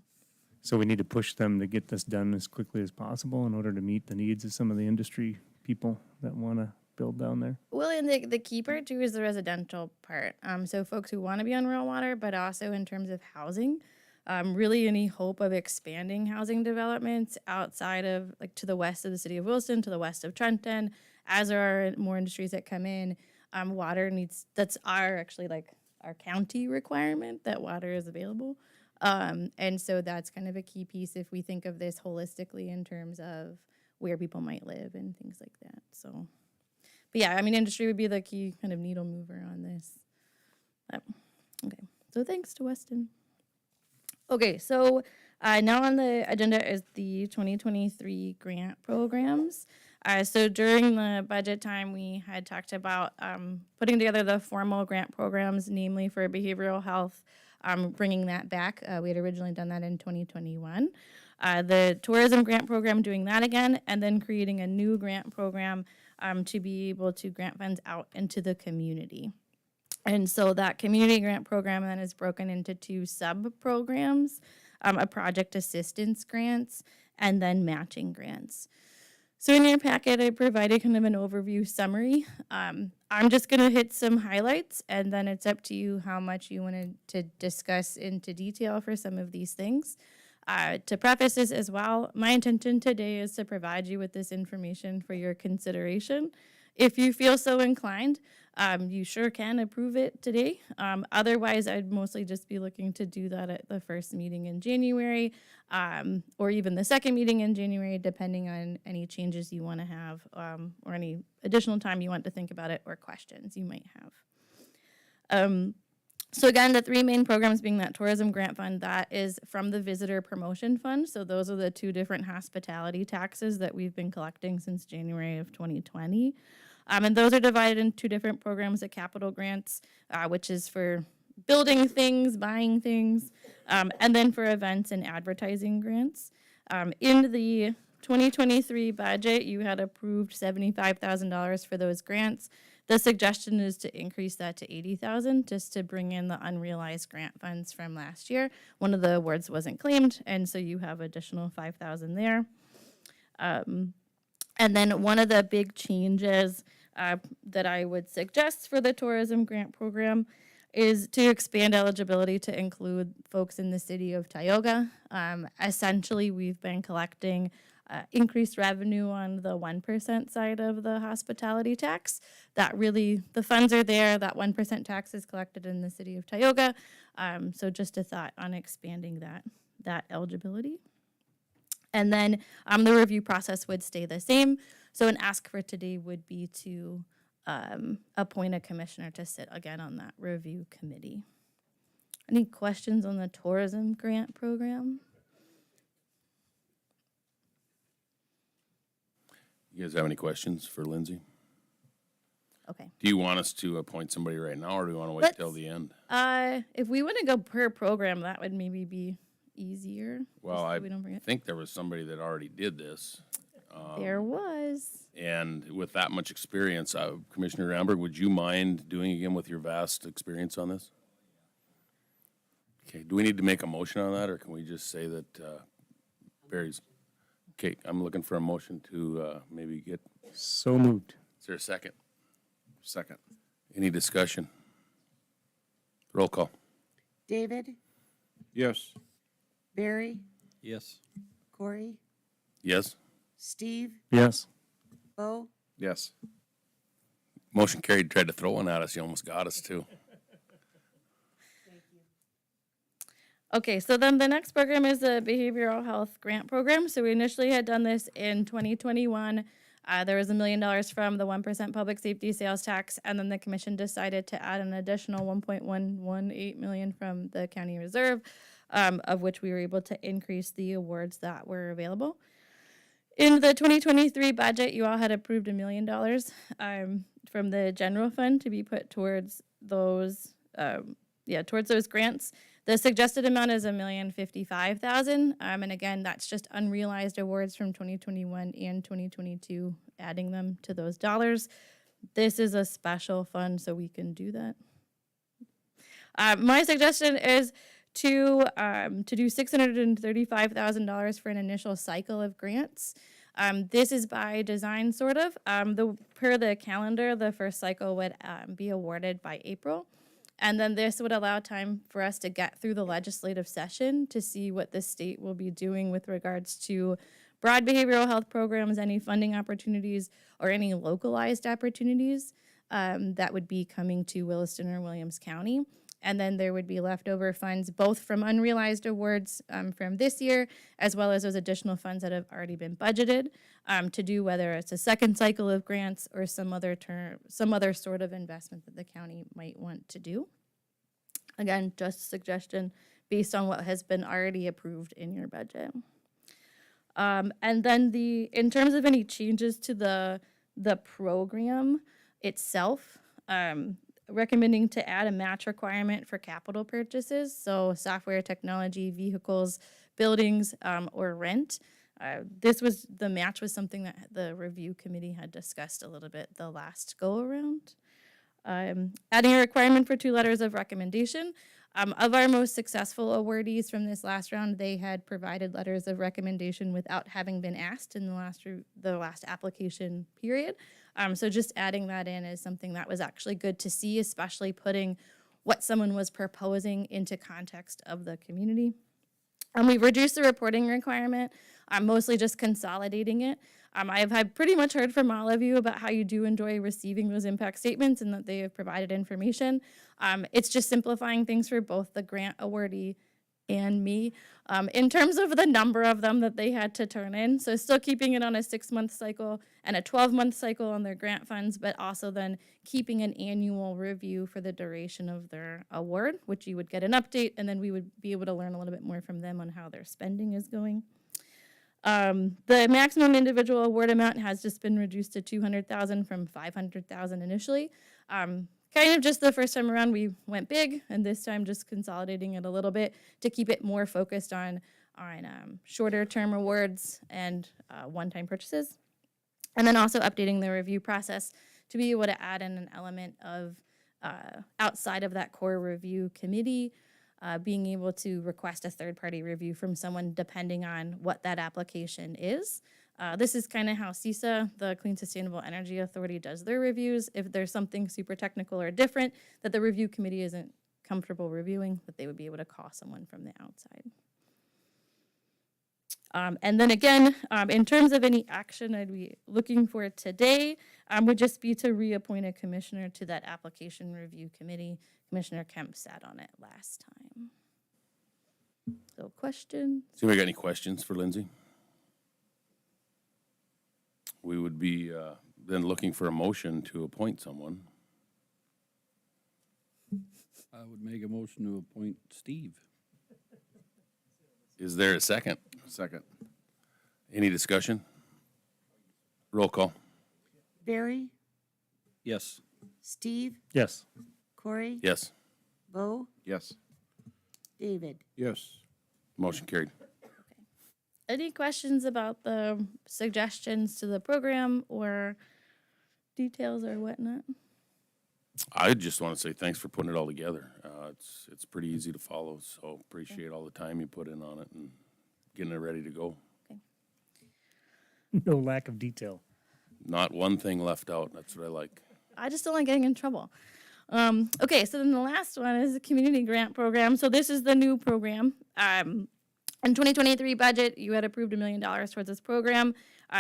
so we need to push them to get this done as quickly as possible in order to meet the needs of some of the industry people that want to build down there. Well, and the key part too is the residential part. So folks who want to be on rural water, but also in terms of housing, really any hope of expanding housing developments outside of, like, to the west of the city of Williston, to the west of Trenton, as there are more industries that come in, water needs, that's our county requirement, that water is available. And so that's kind of a key piece if we think of this holistically in terms of where people might live and things like that, so. But yeah, I mean, industry would be the key kind of needle mover on this. Okay, so thanks to Weston. Okay, so now on the agenda is the 2023 grant programs. So during the budget time, we had talked about putting together the formal grant programs, namely for behavioral health, bringing that back. We had originally done that in 2021. The tourism grant program, doing that again, and then creating a new grant program to be able to grant funds out into the community. And so that community grant program then is broken into 2 sub-programs, a project assistance grants and then matching grants. So in your packet, I provided kind of an overview summary. I'm just gonna hit some highlights, and then it's up to you how much you wanted to discuss into detail for some of these things. To preface this as well, my intention today is to provide you with this information for your consideration. If you feel so inclined, you sure can approve it today. Otherwise, I'd mostly just be looking to do that at the first meeting in January, or even the second meeting in January, depending on any changes you want to have, or any additional time you want to think about it, or questions you might have. So again, the 3 main programs being that tourism grant fund, that is from the visitor promotion fund. So those are the 2 different hospitality taxes that we've been collecting since January of 2020. And those are divided into 2 different programs, the capital grants, which is for building things, buying things, and then for events and advertising grants. In the 2023 budget, you had approved $75,000 for those grants. The suggestion is to increase that to $80,000, just to bring in the unrealized grant funds from last year. One of the awards wasn't claimed, and so you have additional $5,000 there. And then one of the big changes that I would suggest for the tourism grant program is to expand eligibility to include folks in the city of Tioga. Essentially, we've been collecting increased revenue on the 1% side of the hospitality tax. That really, the funds are there, that 1% tax is collected in the city of Tioga. So just a thought on expanding that eligibility. And then the review process would stay the same. So an ask for today would be to appoint a commissioner to sit again on that review committee. Any questions on the tourism grant program? You guys have any questions for Lindsay? Okay. Do you want us to appoint somebody right now, or do you want to wait till Let's- the end? If we want to go per program, that would maybe be easier. Well, just so I we don't forget. think there was somebody that already did this. There was. And with that much experience, Commissioner Ramberg, would you mind doing again with your vast experience on this? Okay, do we need to make a motion on that, or can we just say that Barry's? Okay, I'm looking for a motion to maybe get, So moved. is there a second? Second. Any discussion? Roll call. David, Yes. Barry, Yes. Corey, Yes? Steve, Yes. Bo, Yes. Motion carried, tried to throw one at us, you almost got us too. Okay, so then the next program is the behavioral health grant program. So we initially had done this in 2021. There was $1 million from the 1% public safety sales tax, and then the commission decided to add an additional 1.118 million from the county reserve, of which we were able to increase the awards that were available. In the 2023 budget, you all had approved $1 million from the general fund to be put towards those, towards those grants. The suggested amount is $1,055,000, and again, that's just unrealized awards from 2021 and 2022, adding them to those dollars. This is a special fund, so we can do that. My suggestion is to do $635,000 for an initial cycle of grants. This is by design, sort of. Per the calendar, the first cycle would be awarded by April. And then this would allow time for us to get through the legislative session to see what the state will be doing with regards to broad behavioral health programs, any funding opportunities, or any localized opportunities that would be coming to Williston or Williams County. And then there would be leftover funds, both from unrealized awards from this year, as well as those additional funds that have already been budgeted to do, whether it's a second cycle of grants or some other sort of investment that the county might want to do. Again, just a suggestion based on what has been already approved in your budget. And then in terms of any changes to the program itself, recommending to add a match requirement for capital purchases, so software, technology, vehicles, buildings, or rent. The match was something that the review committee had discussed a little bit the last go around. Adding a requirement for 2 letters of recommendation. Of our most successful awardees from this last round, they had provided letters of recommendation without having been asked in the last application period. So just adding that in is something that was actually good to see, especially putting what someone was proposing into context of the community. We've reduced the reporting requirement, mostly just consolidating it. I've had pretty much heard from all of you about how you do enjoy receiving those impact statements and that they have provided information. It's just simplifying things for both the grant awardee and me. In terms of the number of them that they had to turn in, so still keeping it on a 6-month cycle and a 12-month cycle on their grant funds, but also then keeping an annual review for the duration of their award, which you would get an update, and then we would be able to learn a little bit more from them on how their spending is going. The maximum individual award amount has just been reduced to $200,000 from $500,000 initially. Kind of just the first time around we went big, and this time just consolidating it a little bit to keep it more focused on shorter term awards and one-time purchases. And then also updating the review process to be able to add in an element of outside of that core review committee, being able to request a third-party review from someone depending on what that application is. This is kind of how CESA, the Clean Sustainable Energy Authority, does their reviews. If there's something super technical or different that the review committee isn't comfortable reviewing, that they would be able to call someone from the outside. And then again, in terms of any action I'd be looking for today, would just be to reappoint a commissioner to that application review committee. Commissioner Kemp sat on it last time. So questions? So we got any questions for Lindsay? we would be then looking for a motion to appoint someone. I would make a motion to appoint Steve. Is there a second? Second. Any discussion? Roll call. Barry, Yes. Steve, Yes. Corey, Yes. Bo, Yes. David. Yes. Motion carried. Any questions about the suggestions to the program or details or whatnot? I just want to say thanks for putting it all together. It's pretty easy to follow, so appreciate all the time you put in on it and getting it ready to go. No lack of detail. Not one thing left out. That's what I like. I just don't like getting in trouble. Okay, so then the last one is the community grant program. So this is the new program. In 2023 budget, you had approved $1 million towards this program.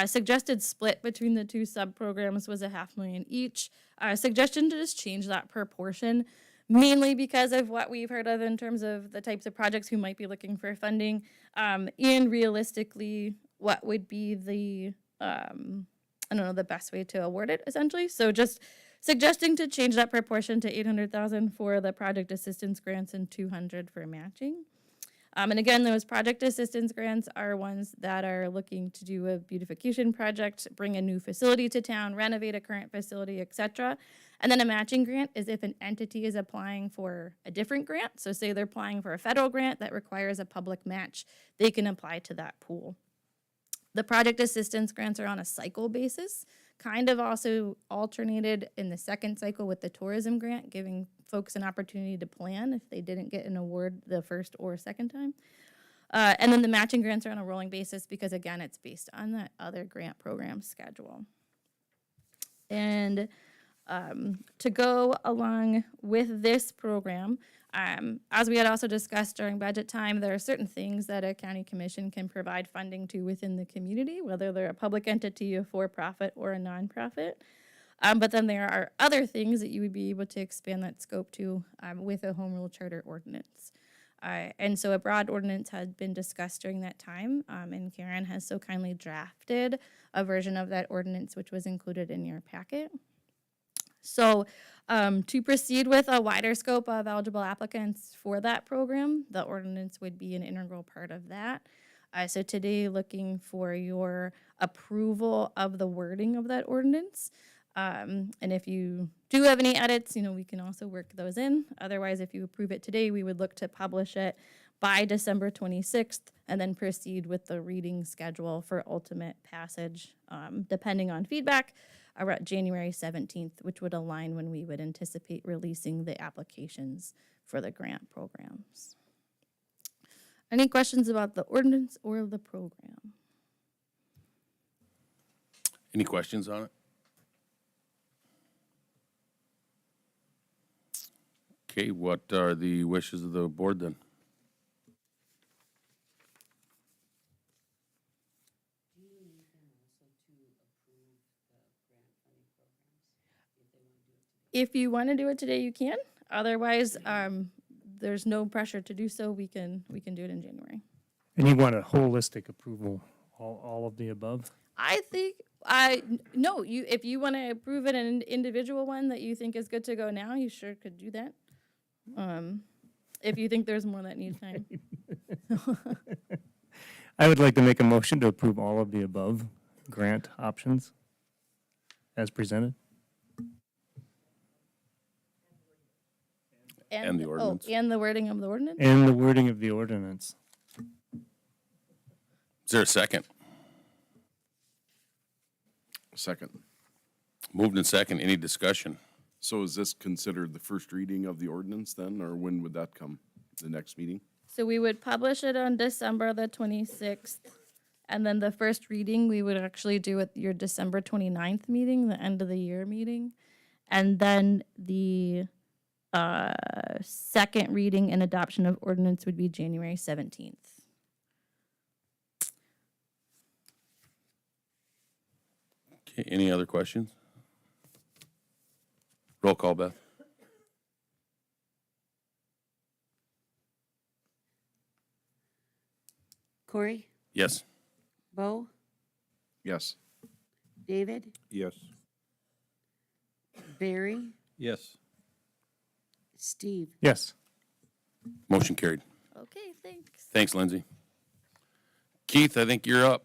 Suggested split between the two sub-programs was $500,000 each. Suggestion to just change that proportion, mainly because of what we've heard of in terms of the types of projects who might be looking for funding, and realistically, what would be the, the best way to award it, essentially. So just suggesting to change that proportion to $800,000 for the project assistance grants and $200,000 for matching. And again, those project assistance grants are ones that are looking to do a beautification project, bring a new facility to town, renovate a current facility, etc. And then a matching grant is if an entity is applying for a different grant. So say they're applying for a federal grant that requires a public match, they can apply to that pool. The project assistance grants are on a cycle basis, kind of also alternated in the second cycle with the tourism grant, giving folks an opportunity to plan if they didn't get an award the first or second time. And then the matching grants are on a rolling basis because, again, it's based on that other grant program schedule. And to go along with this program, as we had also discussed during budget time, there are certain things that a county commission can provide funding to within the community, whether they're a public entity, a for-profit, or a nonprofit. But then there are other things that you would be able to expand that scope to with a home rule charter ordinance. And so a broad ordinance had been discussed during that time, and Karen has so kindly drafted a version of that ordinance, which was included in your packet. So to proceed with a wider scope of eligible applicants for that program, the ordinance would be an integral part of that. So today, looking for your approval of the wording of that ordinance. And if you do have any edits, we can also work those in. Otherwise, if you approve it today, we would look to publish it by December 26th and then proceed with the reading schedule for ultimate passage, depending on feedback, around January 17th, which would align when we would anticipate releasing the applications for the grant programs. Any questions about the ordinance or the program? Any questions on it? Okay, what are the wishes of the board then? If you want to do it today, you can. Otherwise, there's no pressure to do so. We can do it in January. And you want a holistic approval, all of the above? I think no. If you want to approve it an individual one that you think is good to go now, you sure could do that. If you think there's more that needs time. I would like to make a motion to approve all of the above grant options as presented. And the ordinance. And the wording of the ordinance. And the wording of the ordinance. Is there a second? Second. Moved and second. Any discussion? So is this considered the first reading of the ordinance then, or when would that come? The next meeting? So we would publish it on December the 26th. And then the first reading, we would actually do at your December 29th meeting, the end of the year meeting. And then the second reading and adoption of ordinance would be January 17th. Okay, any other questions? Roll call, Beth. Corey, Yes. Bo, Yes. David, Yes. Barry, Yes. Steve. Yes. Motion carried. Okay, thanks. Thanks, Lindsay. Keith, I think you're up.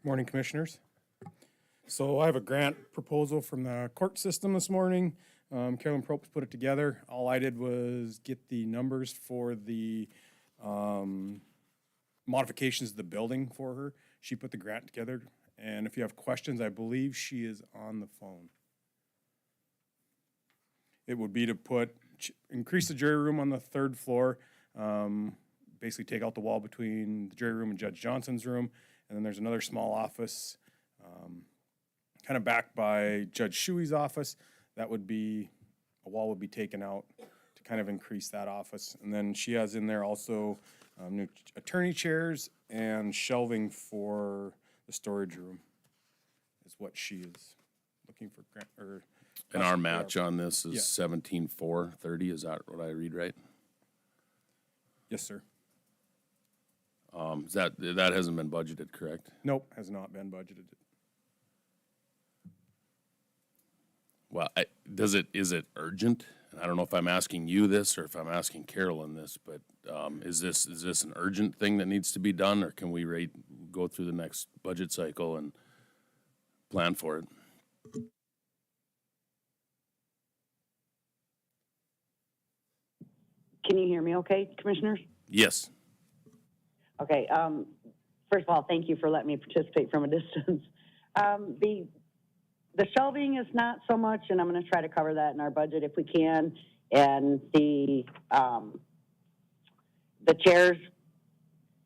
Morning, Commissioners. So I have a grant proposal from the court system this morning. Carolyn Probst put it together. All I did was get the numbers for the modifications to the building for her. She put the grant together, and if you have questions, I believe she is on the phone. It would be to increase the jury room on the third floor, basically take out the wall between the jury room and Judge Johnson's room, and then there's another small office, kind of back by Judge Shuey's office. That would be, a wall would be taken out to kind of increase that office. And then she has in there also new attorney chairs and shelving for the storage room is what she is looking for grant, or. And our match on this Yeah. is 17,430. Is that what I read right? Yes, sir. That hasn't been budgeted, correct? Nope, has not been budgeted. Well, is it urgent? I don't know if I'm asking you this or if I'm asking Carolyn this, but is this an urgent thing that needs to be done, or can we go through the next budget cycle and plan for it? Can you hear me okay, Commissioners? Yes. Okay, first of all, thank you for letting me participate from a distance. The shelving is not so much, and I'm gonna try to cover that in our budget if we can. And the chairs,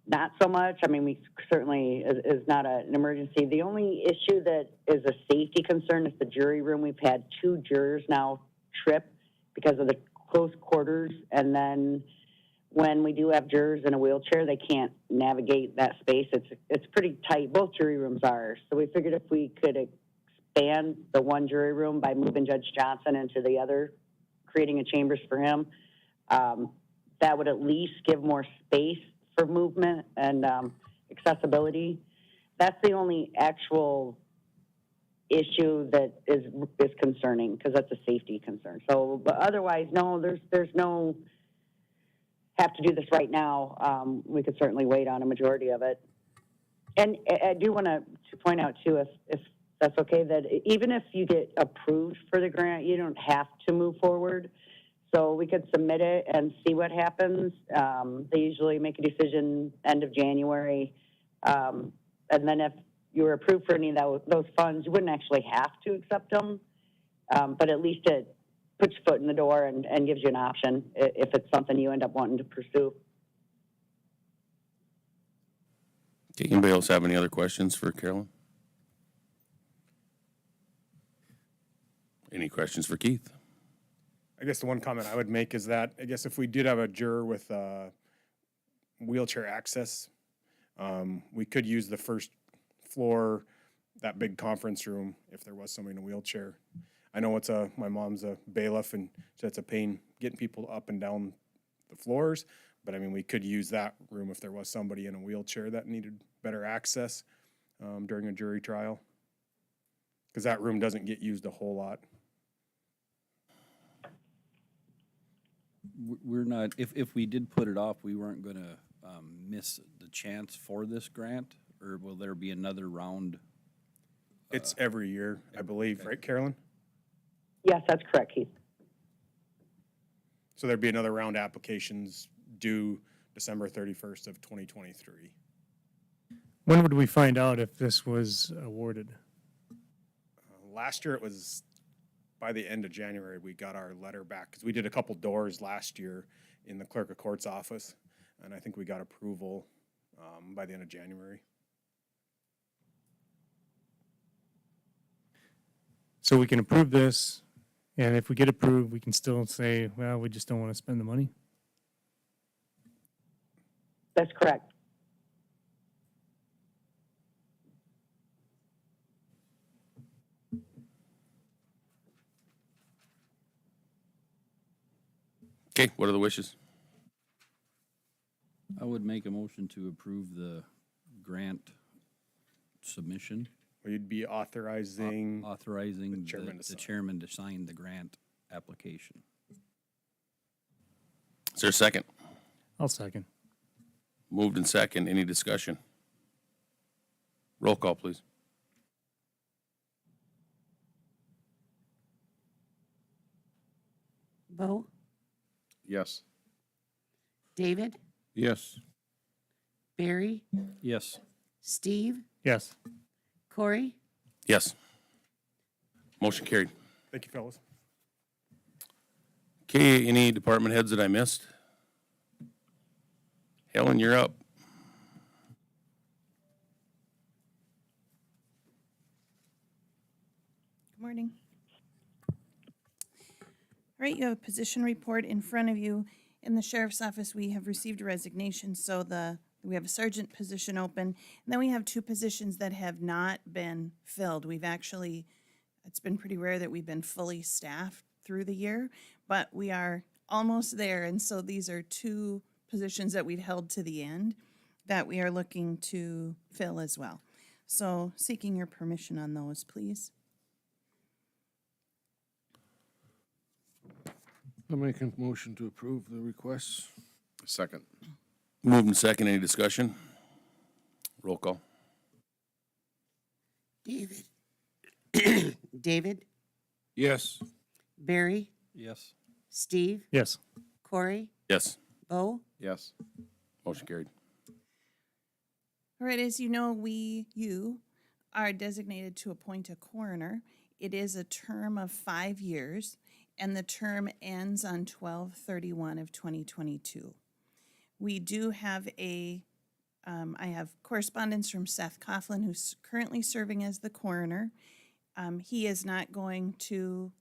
not so much. I mean, we certainly is not an emergency. The only issue that is a safety concern is the jury room. We've had 2 jurors now trip because of the close quarters, and then when we do have jurors in a wheelchair, they can't navigate that space. It's pretty tight. Both jury rooms are. So we figured if we could expand the one jury room by moving Judge Johnson into the other, creating a chambers for him, that would at least give more space for movement and accessibility. That's the only actual issue that is concerning, because that's a safety concern. So, but otherwise, no, there's no have to do this right now. We could certainly wait on a majority of it. And I do want to point out too, if that's okay, that even if you get approved for the grant, you don't have to move forward. So we could submit it and see what happens. They usually make a decision end of January. And then if you were approved for any of those funds, you wouldn't actually have to accept them. But at least it puts your foot in the door and gives you an option if it's something you end up wanting to pursue. Okay, anybody else have any other questions for Carolyn? Any questions for Keith? I guess the one comment I would make is that, I guess if we did have a juror with wheelchair access, we could use the first floor, that big conference room, if there was somebody in a wheelchair. I know my mom's a bailiff, and that's a pain getting people up and down the floors, but I mean, we could use that room if there was somebody in a wheelchair that needed better access during a jury trial, because that room doesn't get used a whole lot. We're not, if we did put it off, we weren't gonna miss the chance for this grant, or will there be another round? It's every year, I believe, right, Carolyn? Yes, that's correct, Keith. So there'd be another round applications due December 31st of 2023. When would we find out if this was awarded? Last year, it was by the end of January, we got our letter back, because we did a couple doors last year in the clerk of court's office, and I think we got approval by the end of January. So we can approve this, and if we get approved, we can still say, well, we just don't want to spend the money? That's correct. Okay, what are the wishes? I would make a motion to approve the grant submission, We'd be authorizing, authorizing chairman to the sign. chairman to sign the grant application. Is there a second? I'll second. Moved and second. Any discussion? Roll call, please. Bo, Yes. David, Yes. Barry, Yes. Steve, Yes. Corey, Yes. Motion carried. thank you, fellas. Okay, any department heads that I missed? Helen, you're up. Good morning. All right, you have a position report in front of you. In the sheriff's office, we have received a resignation, so we have a sergeant position open. And then we have two positions that have not been filled. It's been pretty rare that we've been fully staffed through the year, but we are almost there. And so these are two positions that we've held to the end that we are looking to fill as well. So seeking your permission on those, please. I'll make a motion to approve the requests. Second. Moved and second. Any discussion? Roll call. David, David, Yes. Barry, Yes. Steve, Yes. Corey, Yes. Bo, Yes. Motion carried. All right, as you know, you are designated to appoint a coroner. It is a term of 5 years, and the term ends on 12/31 of 2022. We do have I have correspondence from Seth Coughlin, who's currently serving as the coroner. He is not going to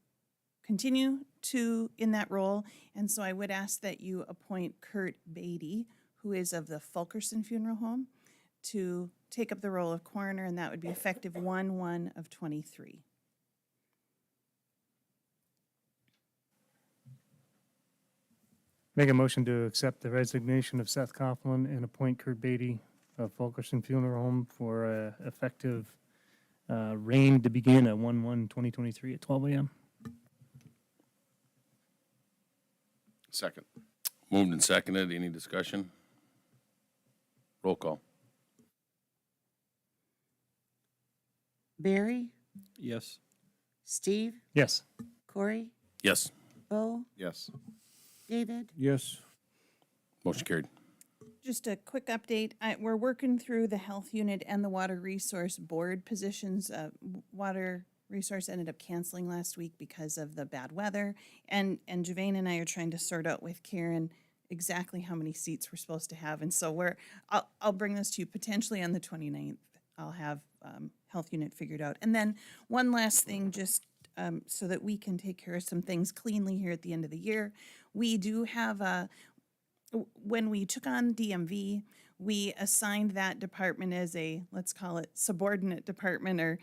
continue in that role, and so I would ask that you appoint Kurt Beatty, who is of the Fulkerson Funeral Home, to take up the role of coroner, and that would be effective 1/1 of 23. Make a motion to accept the resignation of Seth Coughlin and appoint Kurt Beatty of Fulkerson Funeral Home for effective reign to begin at 1/1/2023 at 12 a.m. Second. Moved and seconded. Any discussion? Roll call. Barry, Yes. Steve, Yes. Corey, Yes. Bo, Yes. David, Yes. Motion carried. Just a quick update, we're working through the health unit and the water resource board positions. Water resource ended up canceling last week because of the bad weather. And Javane and I are trying to sort out with Karen exactly how many seats we're supposed to have. And so I'll bring this to you potentially on the 29th. I'll have health unit figured out. And then one last thing, just so that we can take care of some things cleanly here at the end of the year. We do have when we took on DMV, we assigned that department as let's call it subordinate department or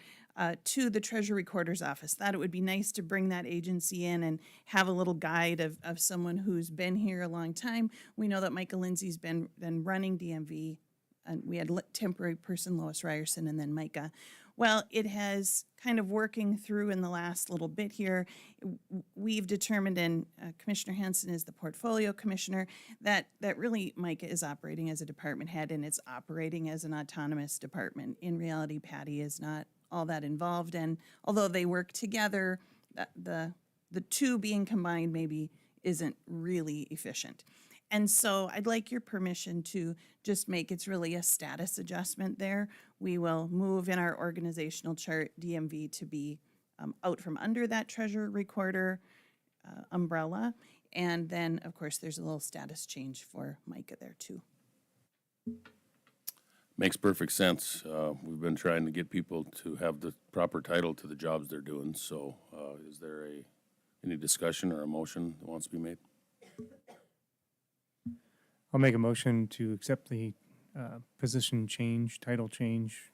to the Treasury Recorder's Office. Thought it would be nice to bring that agency in and have a little guide of someone who's been here a long time. We know that Micah Lindsay's been running DMV, and we had temporary person Lois Ryerson and then Micah. Well, it has kind of working through in the last little bit here. We've determined, and Commissioner Hanson is the portfolio commissioner, that really Micah is operating as a department head and it's operating as an autonomous department. In reality, Patty is not all that involved, and although they work together, the two being combined maybe isn't really efficient. And so I'd like your permission to just make it's really a status adjustment there. We will move in our organizational chart DMV to be out from under that treasurer recorder umbrella. And then, of course, there's a little status change for Micah there too. Makes perfect sense. We've been trying to get people to have the proper title to the jobs they're doing. So is there any discussion or a motion that wants to be made? I'll make a motion to accept the position change, title change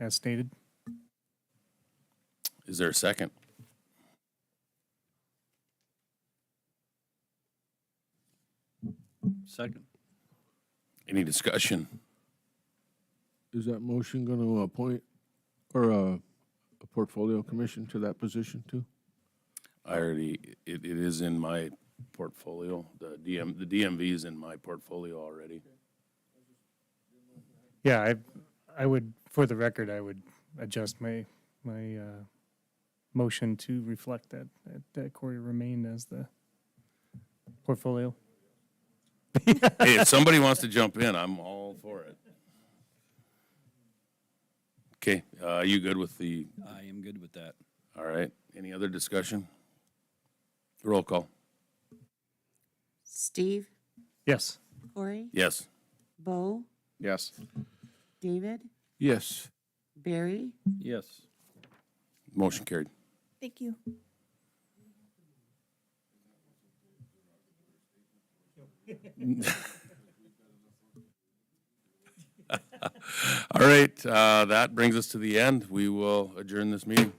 as stated. Is there a second? Second. Any discussion? Is that motion gonna appoint, or a portfolio commission to that position too? I already, it is in my portfolio. The DMV is in my portfolio already. Yeah, I would, for the record, I would adjust my motion to reflect that Corey remained as the portfolio. Hey, if somebody wants to jump in, I'm all for it. Okay, you good with the, I am good with that. all right, any other discussion? Roll call. Steve, Yes. Corey, Yes. Bo, Yes. David, Yes. Barry, Yes. Motion carried. Thank you. All right, that brings us to the end. We will adjourn this meeting.